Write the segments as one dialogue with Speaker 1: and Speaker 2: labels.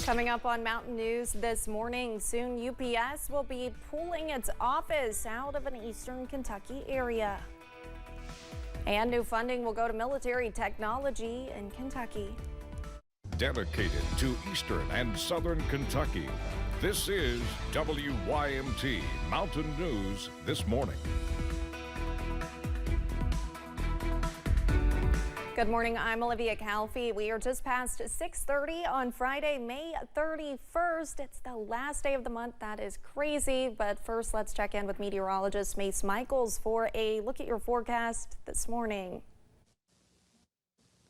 Speaker 1: Coming up on Mountain News this morning, soon UPS will be pulling its office out of an eastern Kentucky area. And new funding will go to military technology in Kentucky.
Speaker 2: Dedicated to eastern and southern Kentucky, this is WYMT Mountain News this morning.
Speaker 1: Good morning, I'm Olivia Calfee. We are just past 6:30 on Friday, May 31st. It's the last day of the month. That is crazy. But first, let's check in with meteorologist Mace Michaels for a look at your forecast this morning.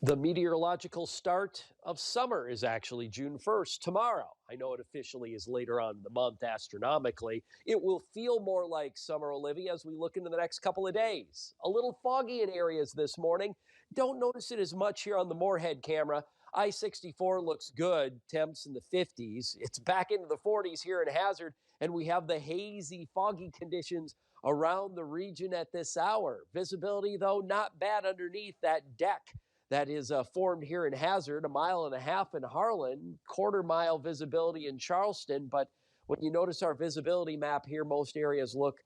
Speaker 3: The meteorological start of summer is actually June 1st, tomorrow. I know it officially is later on in the month astronomically. It will feel more like summer, Olivia, as we look into the next couple of days. A little foggy in areas this morning. Don't notice it as much here on the Moorhead camera. I-64 looks good, temps in the 50s. It's back into the 40s here in Hazard, and we have the hazy, foggy conditions around the region at this hour. Visibility, though, not bad underneath that deck that is formed here in Hazard, 1.5 miles in Harlan, quarter-mile visibility in Charleston. But when you notice our visibility map here, most areas look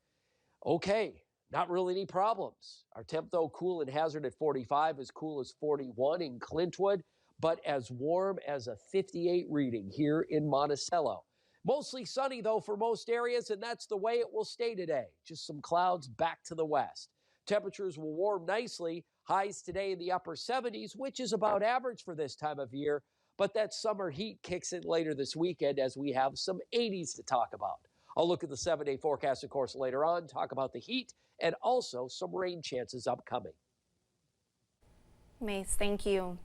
Speaker 3: okay. Not really any problems. Our temp, though, cool in Hazard at 45, as cool as 41 in Clintwood, but as warm as a 58 reading here in Monticello. Mostly sunny, though, for most areas, and that's the way it will stay today. Just some clouds back to the west. Temperatures will warm nicely. Highs today in the upper 70s, which is about average for this time of year. But that summer heat kicks in later this weekend as we have some 80s to talk about. I'll look at the 7-day forecast, of course, later on, talk about the heat and also some rain chances upcoming.
Speaker 1: Mace, thank you.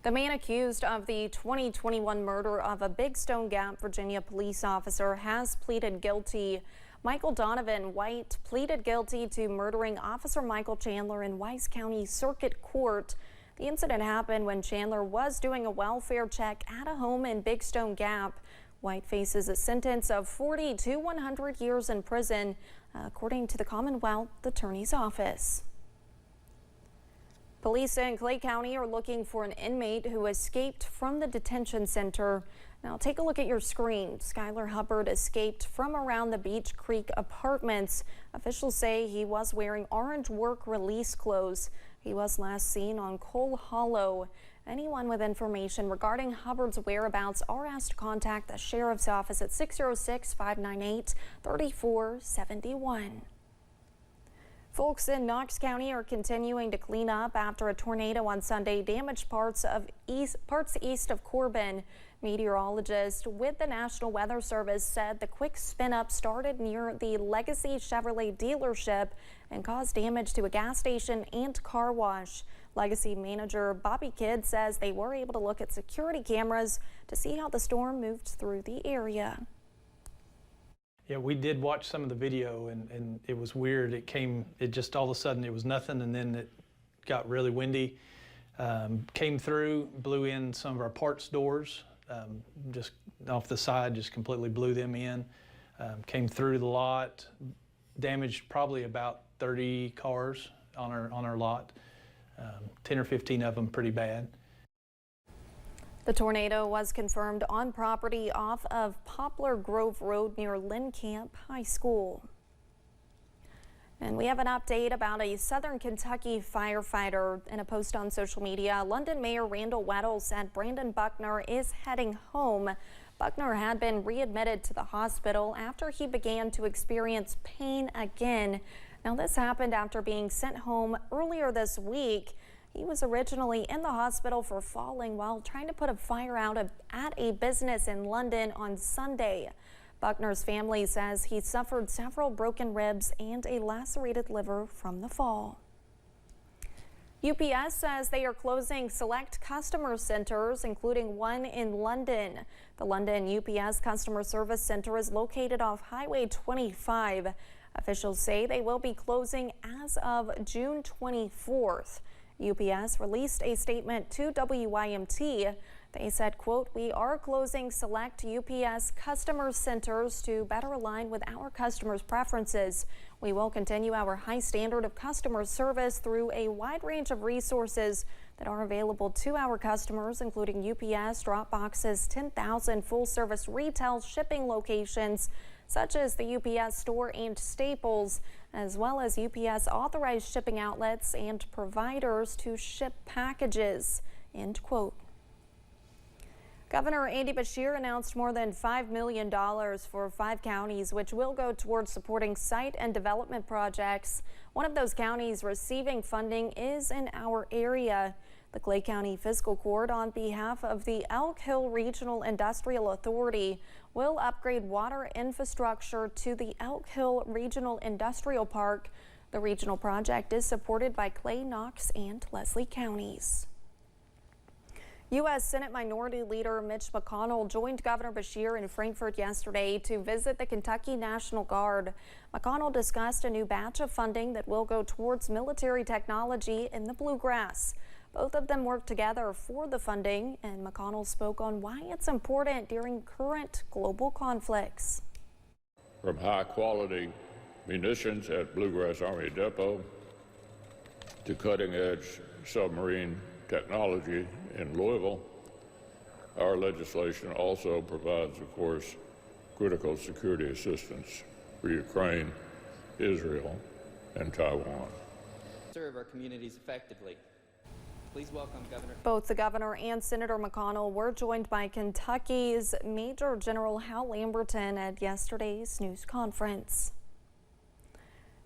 Speaker 1: The man accused of the 2021 murder of a Big Stone Gap, Virginia police officer has pleaded guilty. Michael Donovan White pleaded guilty to murdering Officer Michael Chandler in Weiss County Circuit Court. The incident happened when Chandler was doing a welfare check at a home in Big Stone Gap. White faces a sentence of 40 to 100 years in prison, according to the Commonwealth Attorney's Office. Police in Clay County are looking for an inmate who escaped from the detention center. Now take a look at your screen. Skylar Hubbard escaped from around the Beach Creek Apartments. Officials say he was wearing orange work release clothes. He was last seen on Cole Hollow. Anyone with information regarding Hubbard's whereabouts are asked to contact the Sheriff's Office at 606-598-3471. Folks in Knox County are continuing to clean up after a tornado on Sunday damaged parts east of Corbin. Meteorologists with the National Weather Service said the quick spin-up started near the Legacy Chevrolet dealership and caused damage to a gas station and car wash. Legacy manager Bobby Kidd says they were able to look at security cameras to see how the storm moved through the area.
Speaker 4: Yeah, we did watch some of the video, and it was weird. It just all of a sudden it was nothing, and then it got really windy. Came through, blew in some of our parts doors, just off the side, just completely blew them in. Came through the lot, damaged probably about 30 cars on our lot. 10 or 15 of them pretty bad.
Speaker 1: The tornado was confirmed on property off of Poplar Grove Road near Lynn Camp High School. And we have an update about a Southern Kentucky firefighter. In a post on social media, London Mayor Randall Weddle said Brandon Buckner is heading home. Buckner had been readmitted to the hospital after he began to experience pain again. Now, this happened after being sent home earlier this week. He was originally in the hospital for falling while trying to put a fire out at a business in London on Sunday. Buckner's family says he suffered several broken ribs and a lacerated liver from the fall. UPS says they are closing select customer centers, including one in London. The London UPS Customer Service Center is located off Highway 25. Officials say they will be closing as of June 24th. UPS released a statement to WYMT. They said, quote, "We are closing select UPS customer centers to better align with our customers' preferences. We will continue our high standard of customer service through a wide range of resources that are available to our customers, including UPS, drop boxes, 10,000 full-service retail shipping locations, such as the UPS store and Staples, as well as UPS authorized shipping outlets and providers to ship packages, end quote. Governor Andy Beshear announced more than $5 million for 5 counties, which will go towards supporting site and development projects. One of those counties receiving funding is in our area. The Clay County Fiscal Court, on behalf of the Elk Hill Regional Industrial Authority, will upgrade water infrastructure to the Elk Hill Regional Industrial Park. The regional project is supported by Clay, Knox, and Leslie counties. U.S. Senate Minority Leader Mitch McConnell joined Governor Beshear in Frankfort yesterday to visit the Kentucky National Guard. McConnell discussed a new batch of funding that will go towards military technology in the Bluegrass. Both of them worked together for the funding, and McConnell spoke on why it's important during current global conflicts.
Speaker 5: From high-quality munitions at Bluegrass Army Depot to cutting-edge submarine technology in Louisville, our legislation also provides, of course, critical security assistance for Ukraine, Israel, and Taiwan.
Speaker 6: Serve our communities effectively. Please welcome Governor.
Speaker 1: Both the governor and Senator McConnell were joined by Kentucky's Major General Hal Lamberton at yesterday's news conference.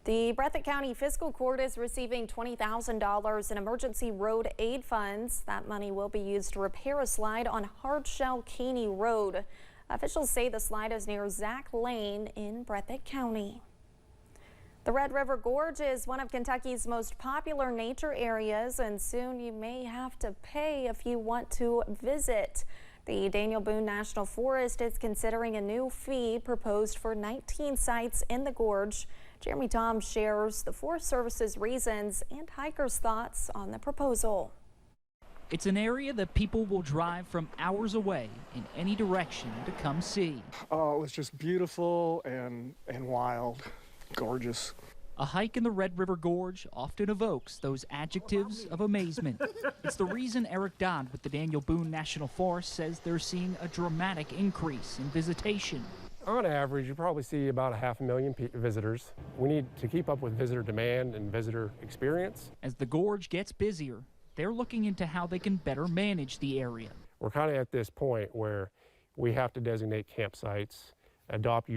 Speaker 1: The Breathitt County Fiscal Court is receiving $20,000 in emergency road aid funds. That money will be used to repair a slide on Hardshell Caney Road. Officials say the slide is near Zach Lane in Breathitt County. The Red River Gorge is one of Kentucky's most popular nature areas, and soon you may have to pay if you want to visit. The Daniel Boone National Forest is considering a new fee proposed for 19 sites in the gorge. Jeremy Tom shares the Forest Service's reasons and hikers' thoughts on the proposal.
Speaker 7: It's an area that people will drive from hours away in any direction to come see.
Speaker 8: Oh, it was just beautiful and wild, gorgeous.
Speaker 7: A hike in the Red River Gorge often evokes those adjectives of amazement. It's the reason Eric Dodd with the Daniel Boone National Forest says they're seeing a dramatic increase in visitation.
Speaker 9: On average, you probably see about 500,000 visitors. We need to keep up with visitor demand and visitor experience.
Speaker 7: As the gorge gets busier, they're looking into how they can better manage the area.
Speaker 9: We're kind of at this point where we have to designate campsites, adopt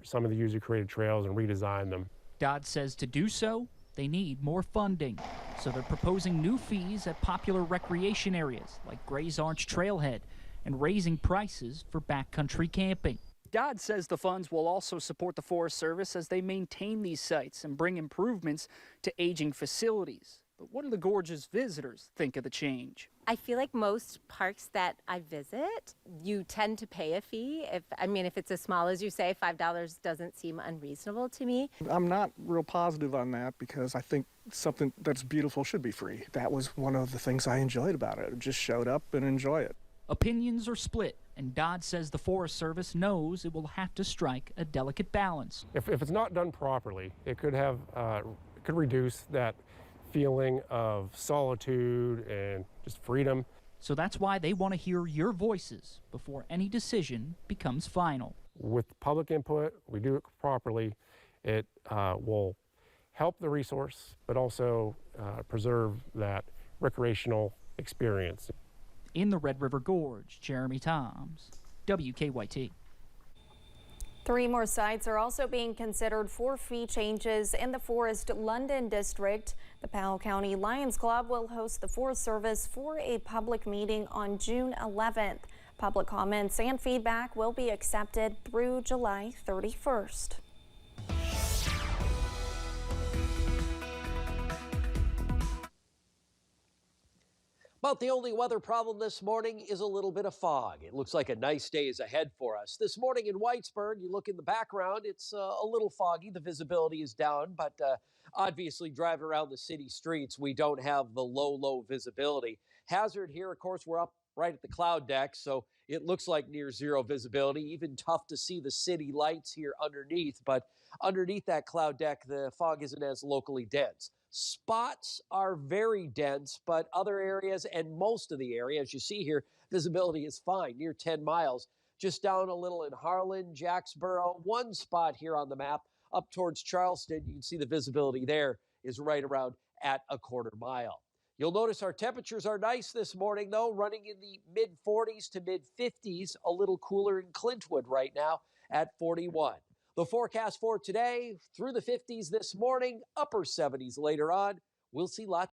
Speaker 9: some of the user-created trails and redesign them.
Speaker 7: Dodd says to do so, they need more funding. So they're proposing new fees at popular recreation areas like Gray's Arch Trailhead and raising prices for backcountry camping.
Speaker 10: Dodd says the funds will also support the Forest Service as they maintain these sites and bring improvements to aging facilities. But what do the gorge's visitors think of the change?
Speaker 11: I feel like most parks that I visit, you tend to pay a fee. If it's as small as you say, $5 doesn't seem unreasonable to me.
Speaker 8: I'm not real positive on that because I think something that's beautiful should be free. That was one of the things I enjoyed about it. Just showed up and enjoy it.
Speaker 7: Opinions are split, and Dodd says the Forest Service knows it will have to strike a delicate balance.
Speaker 9: If it's not done properly, it could reduce that feeling of solitude and just freedom.
Speaker 7: So that's why they want to hear your voices before any decision becomes final.
Speaker 9: With public input, we do it properly, it will help the resource, but also preserve that recreational experience.
Speaker 7: In the Red River Gorge, Jeremy Toms, WKYT.
Speaker 1: 3 more sites are also being considered for fee changes in the Forest London District. The Powell County Lions Club will host the Forest Service for a public meeting on June 11th. Public comments and feedback will be accepted through July 31st.
Speaker 3: About the only weather problem this morning is a little bit of fog. It looks like a nice day is ahead for us. This morning in Whitesburg, you look in the background, it's a little foggy. The visibility is down, but obviously driving around the city streets, we don't have the low visibility. Hazard here, of course, we're up right at the cloud deck, so it looks like near zero visibility. Even tough to see the city lights here underneath, but underneath that cloud deck, the fog isn't as locally dense. Spots are very dense, but other areas and most of the area, as you see here, visibility is fine, near 10 miles. Just down a little in Harlan, Jacksboro, one spot here on the map up towards Charleston. You can see the visibility there is right around at a quarter mile. You'll notice our temperatures are nice this morning, though, running in the mid 40s to mid 50s, a little cooler in Clintwood right now at 41. The forecast for today, through the 50s this morning, upper 70s later on. We'll see lots.